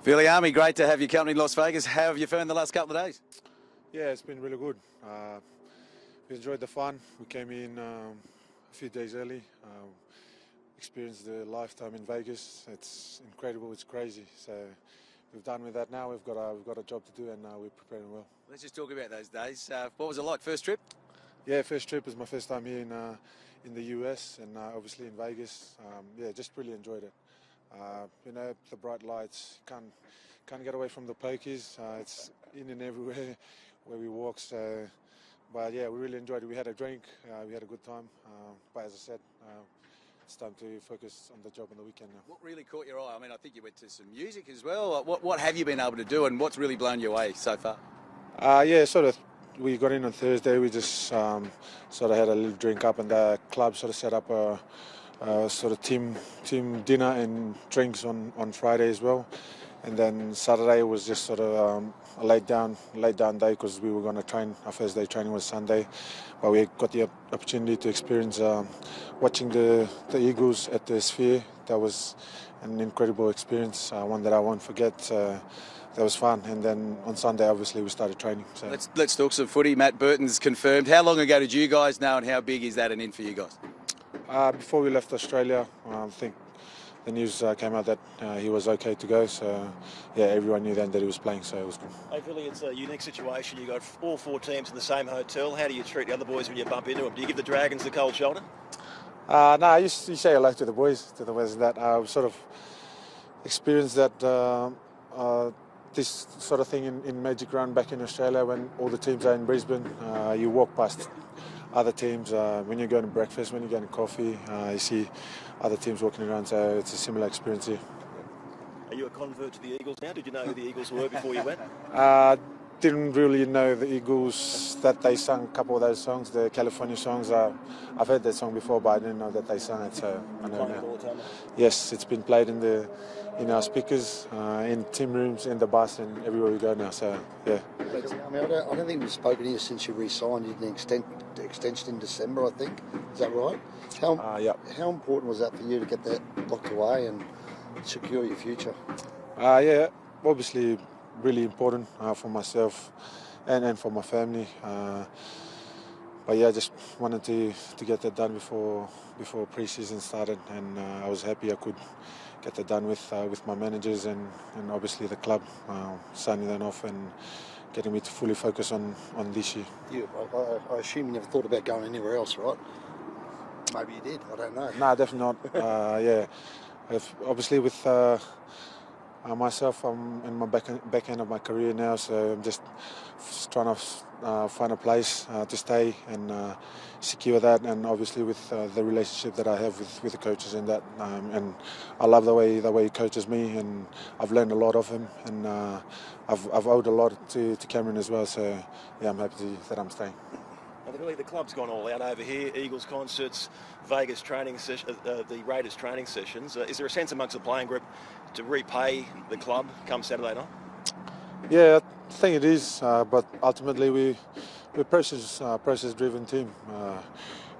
Viliame, great to have your company in Las Vegas. How have you found the last couple of days? Yeah, it's been really good. We enjoyed the fun. We came in a few days early. Experienced the lifetime in Vegas. It's incredible. It's crazy. So we've done with that now. We've got a job to do, and we're preparing well. Let's just talk about those days. What was it like? First trip? Yeah, first trip was my first time here in the US, and obviously in Vegas. Yeah, just really enjoyed it. The bright lights, can't get away from the pokies. It's in and everywhere where we walk. So, but yeah, we really enjoyed it. We had a drink, we had a good time. But as I said, it's time to focus on the job on the weekend now. What really caught your eye? I mean, I think you went to some music as well. What have you been able to do, and what's really blown you away so far? Yeah, sort of. We got in on Thursday. We just sort of had a little drink up, and the club sort of set up a sort of team dinner and drinks on Friday as well. And then Saturday was just sort of a laid down day because we were going to train. Our first day training was Sunday, but we got the opportunity to experience watching the Eagles at the Sphere. That was an incredible experience, one that I won't forget. That was fun. And then on Sunday, obviously, we started training. So. Let's talk some footy. Matt Burton's confirmed. How long ago did you guys know, and how big is that an in for you guys? Before we left Australia, I think the news came out that he was okay to go. So, yeah, everyone knew then that he was playing, so it was good. Hey, Billy, it's a unique situation. You got all four teams in the same hotel. How do you treat the other boys when you bump into them? Do you give the Dragons the cold shoulder? No, you say hello to the boys, and that. I've sort of experienced that this sort of thing in Magic Round back in Australia when all the teams are in Brisbane. You walk past other teams when you're going to breakfast, when you're going to coffee, you see other teams walking around, so it's a similar experience here. Are you a convert to the Eagles now? Did you know who the Eagles were before you went? Didn't really know the Eagles, that they sung a couple of those songs, the California songs. I've heard that song before, but I didn't know that they sang it, so I know now. Yes, it's been played in our speakers, in team rooms, in the bus, and everywhere we go now. So yeah. I mean, I don't think we've spoken here since you re-signed. You did an extension in December, I think. Is that right? How important was that for you to get that locked away and secure your future? Yeah, obviously really important for myself and for my family. But yeah, I just wanted to get that done before pre-season started, and I was happy I could get that done with my managers and obviously the club, signing that off and getting me to fully focus on this year. I assume you never thought about going anywhere else, right? Maybe you did, I don't know. No, definitely not. Yeah, obviously with myself, I'm in my back end of my career now, so I'm just trying to find a place to stay and secure that, and obviously with the relationship that I have with the coaches and that, and I love the way he coaches me, and I've learned a lot of him, and I've owed a lot to Cameron as well, so yeah, I'm happy that I'm staying. Really, the club's gone all out over here. Eagles concerts, Vegas training session, the Raiders training sessions. Is there a sense amongst the playing group to repay the club come Saturday night? Yeah, I think it is, but ultimately we're a process-driven team.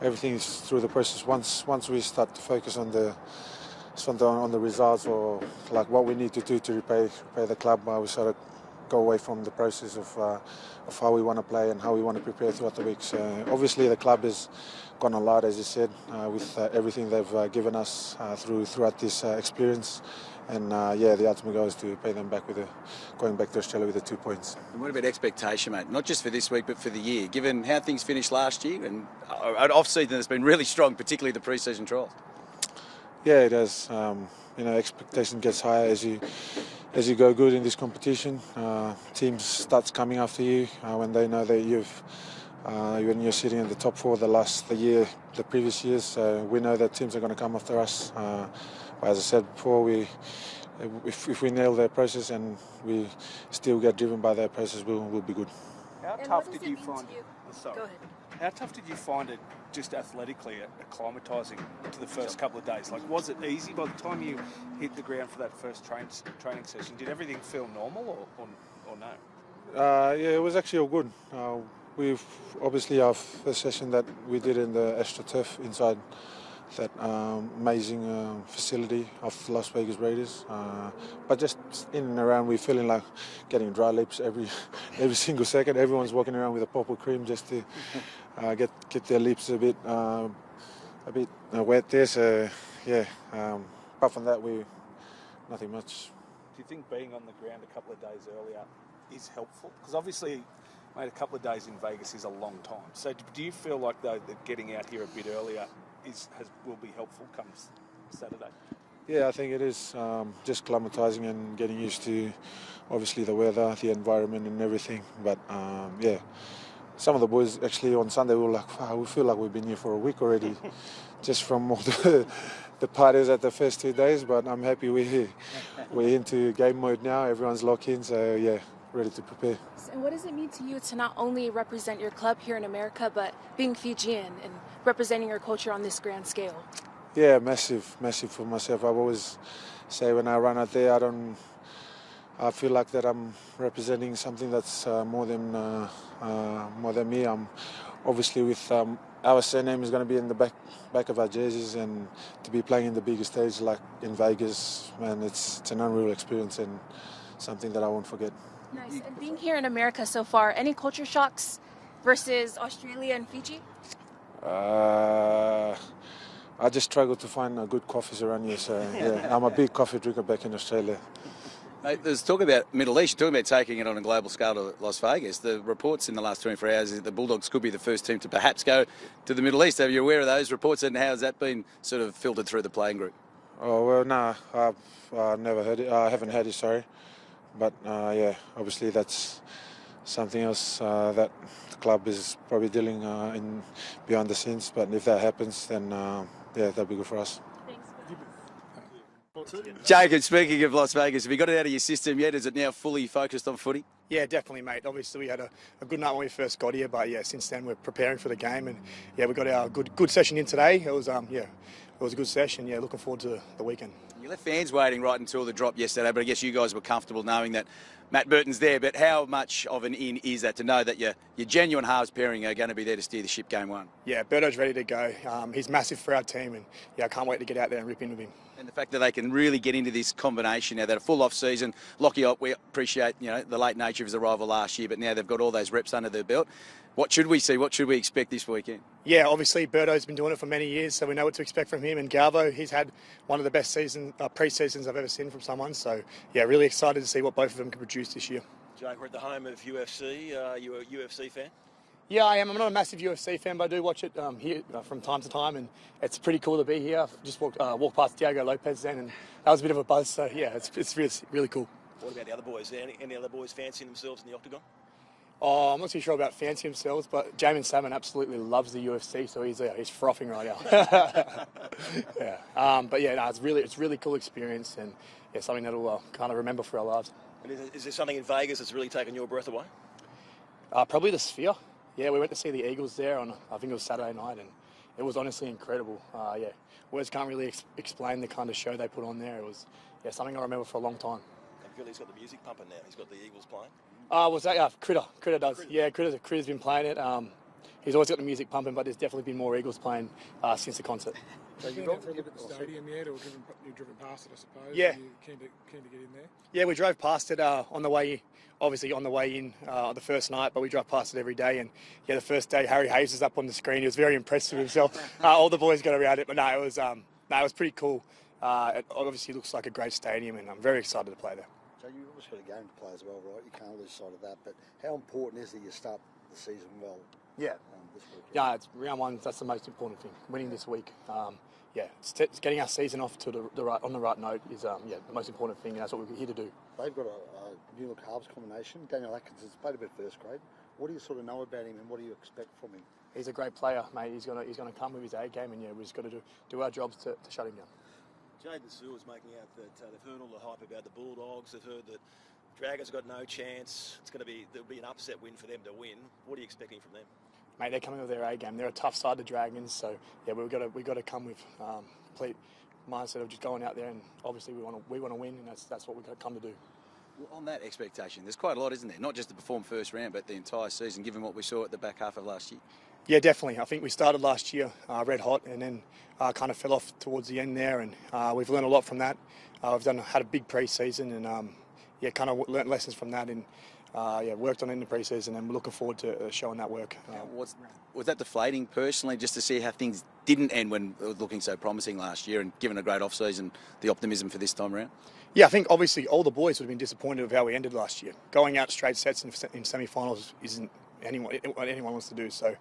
Everything is through the process. Once we start to focus on the results, or like what we need to do to repay the club, we sort of go away from the process of how we want to play and how we want to prepare throughout the week. So obviously the club has gone a lot, as you said, with everything they've given us throughout this experience. And yeah, the ultimate goal is to pay them back going back to Australia with the 2 points. And what about expectation, mate? Not just for this week, but for the year, given how things finished last year and an off-season that's been really strong, particularly the pre-season trials. Yeah, it has. Expectation gets higher as you go good in this competition. Teams starts coming after you when they know that when you're sitting in the top four the previous years. So we know that teams are going to come after us. But as I said before, if we nail their process and we still get driven by their process, we'll be good. How tough did you find it? Go ahead. How tough did you find it just athletically acclimatising to the first couple of days? Like, was it easy by the time you hit the ground for that first training session? Did everything feel normal or no? Yeah, it was actually all good. We've obviously our first session that we did in the AstroTurf inside that amazing facility of Las Vegas Raiders. But just in and around, we're feeling like getting dry lips every single second. Everyone's walking around with a purple cream just to get their lips a bit wet there. So yeah, apart from that, we nothing much. Do you think being on the ground a couple of days earlier is helpful? Because obviously, mate, a couple of days in Vegas is a long time. So do you feel like, though, that getting out here a bit earlier will be helpful come Saturday? Yeah, I think it is. Just acclimatising and getting used to, obviously, the weather, the environment and everything. But, yeah, some of the boys actually on Sunday were like, wow, we feel like we've been here for a week already, just from all the parties at the first 2 days. But I'm happy we're here. We're into game mode now. Everyone's locked in. So, yeah, ready to prepare. And what does it mean to you to not only represent your club here in America, but being Fijian and representing your culture on this grand scale? Yeah, massive for myself. I've always say when I run out there, I feel like that I'm representing something that's more than me. I'm obviously with our surname is going to be in the back of our jerseys, and to be playing in the biggest stage like in Vegas, man, it's an unreal experience and something that I won't forget. Nice. And being here in America so far, any culture shocks versus Australia and Fiji? I just struggle to find good coffees around here, so yeah, I'm a big coffee drinker back in Australia. Mate, there's talk about Middle East, you're talking about taking it on a global scale to Las Vegas. The reports in the last 24 hours is that the Bulldogs could be the first team to perhaps go to the Middle East. Are you aware of those reports, and how has that been sort of filtered through the playing group? Oh, well, no, I've never heard it. I haven't heard it, sorry. But, yeah, obviously that's something else that the club is probably dealing in behind the scenes. But if that happens, then, yeah, that'll be good for us. Jacob, speaking of Las Vegas, have you got it out of your system yet? Is it now fully focused on footy? Yeah, definitely, mate. Obviously, we had a good night when we first got here, but yeah, since then we're preparing for the game, and yeah, we got our good session in today. It was it was a good session. Yeah, looking forward to the weekend. You left fans waiting right until the drop yesterday, but I guess you guys were comfortable knowing that Matt Burton's there. But how much of an in is that to know that your genuine halves pairing are going to be there to steer the ship game one? Yeah, Berto's ready to go. He's massive for our team, and yeah, I can't wait to get out there and rip into him. And the fact that they can really get into this combination now, that a full off season. Lockie, we appreciate the late nature of his arrival last year, but now they've got all those reps under their belt. What should we see? What should we expect this weekend? Yeah, obviously Berto's been doing it for many years, so we know what to expect from him. And Galvo, he's had one of the best pre-seasons I've ever seen from someone. So yeah, really excited to see what both of them can produce this year. Jake, we're at the home of UFC. Are you a UFC fan? Yeah, I am. I'm not a massive UFC fan, but I do watch it here from time to time, and it's pretty cool to be here. I've just walked past Diego Lopez then, and that was a bit of a buzz. So yeah, it's really cool. What about the other boys? Any other boys fancying themselves in the octagon? Oh, I'm not too sure about fancy themselves, but Jamin Salmon absolutely loves the UFC, so he's frothing right now. Yeah, but yeah, no, it's really cool experience, and yeah, something that'll kind of remember for our lives. And is there something in Vegas that's really taken your breath away? Probably the Sphere. Yeah, we went to see the Eagles there on, I think it was Saturday night, and it was honestly incredible. Yeah, words can't really explain the kind of show they put on there. It was something I remember for a long time. And Billy's got the music pumping now. He's got the Eagles playing. Was that Critter? Critter does. Yeah, Critter's been playing it. He's always got the music pumping, but there's definitely been more Eagles playing since the concert. So you've got to the stadium yet, or you've driven past it, I suppose? Yeah. Are you keen to get in there? Yeah, we drove past it on the way. Obviously on the way in the first night, but we drive past it every day. And yeah, the first day Harry Hayes was up on the screen. He was very impressed with himself. All the boys got around it, but it was pretty cool. It obviously looks like a great stadium, and I'm very excited to play there. So you've obviously got a game to play as well, right? You can't lose sight of that. But how important is it you start the season well? Yeah. This weekend? Yeah, it's round one. That's the most important thing. Winning this week. Yeah, it's getting our season off to the right note is the most important thing, and that's what we're here to do. They've got a new look halves combination. Daniel Atkinson's played a bit first grade. What do you sort of know about him, and what do you expect from him? He's a great player, mate. He's gonna come with his A game, and yeah, we've just got to do our jobs to shut him down. Jaden Sewell's making out that they've heard all the hype about the Bulldogs. They've heard that Dragons got no chance. There'll be an upset win for them to win. What are you expecting from them? Mate, they're coming with their A game. They're a tough side, the Dragons. So yeah, we've got to come with complete mindset of just going out there, and obviously we want to win, and that's what we've got to come to do. Well, on that expectation, there's quite a lot, isn't there? Not just to perform first round, but the entire season, given what we saw at the back half of last year. Yeah, definitely. I think we started last year red hot, and then kind of fell off towards the end there, and we've learned a lot from that. We've had a big pre-season, and kind of learnt lessons from that, and worked on it in the pre-season, and we're looking forward to showing that work. Was that deflating personally, just to see how things didn't end when it was looking so promising last year, and given a great off-season, the optimism for this time around? Yeah, I think obviously all the boys would have been disappointed with how we ended last year. Going out straight sets in semi-finals isn't what anyone wants to do. So,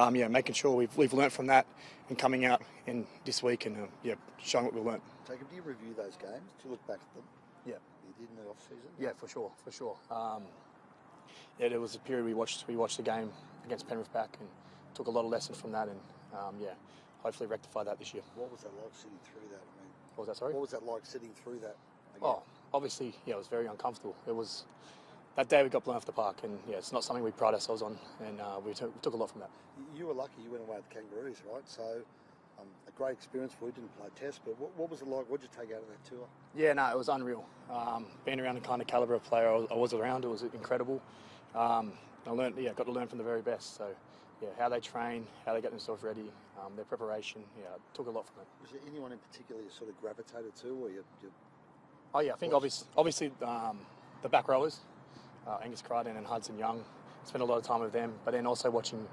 making sure we've learnt from that and coming out in this week and showing what we've learnt. Jacob, do you review those games? Do you look back at them? Yeah. You did in the off-season? Yeah, for sure. There was a period we watched the game against Penrith back and took a lot of lessons from that, and hopefully rectify that this year. What was that like sitting through that? What was that, sorry? What was that like sitting through that? Oh, obviously, it was very uncomfortable. It was that day we got blown off the park, and it's not something we pride ourselves on, and we took a lot from that. You were lucky you went away with the Kangaroos, right? So a great experience for you. Didn't play a test, but what was it like? What did you take out of that tour? Yeah, no, it was unreal. Being around the kind of calibre of player I was around, it was incredible. I got to learn from the very best. So, how they train, how they get themselves ready, their preparation. Took a lot from it. Was there anyone in particular you sort of gravitated to, or you? Oh yeah, I think obviously the back rowers, Angus Crichton and Hudson Young. Spent a lot of time with them, but then also watching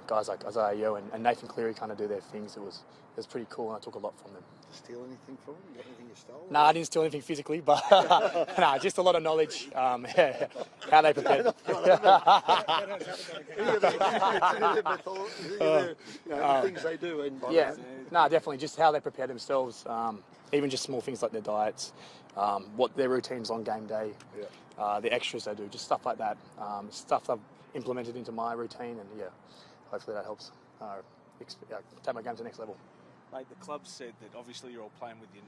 guys like Isaiah Yeo and Nathan Cleary kind of do their things. It was pretty cool, and I took a lot from them. Steal anything from them? You got anything you stole? No, I didn't steal anything physically, but just a lot of knowledge. How they prepared. The things they do. Definitely. Just how they prepare themselves. Even just small things like their diets, what their routines on game day, the extras they do, just stuff like that. Stuff I've implemented into my routine, and hopefully that helps take my game to the next level. Mate, the club said that obviously you're all playing with your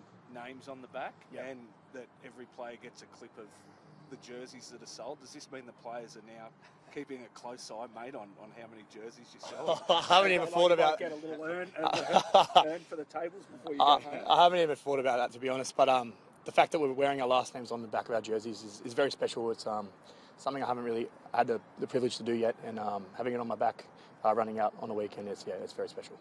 names on the back, and that every player gets a clip of the jerseys that are sold. Does this mean the players are now keeping a close eye, mate, on how many jerseys you sell? I haven't even thought about. Get a little earn for the tables before you go home. I haven't even thought about that, to be honest. But the fact that we're wearing our last names on the back of our jerseys is very special. It's something I haven't really had the privilege to do yet, and having it on my back running out on the weekend, it's very special.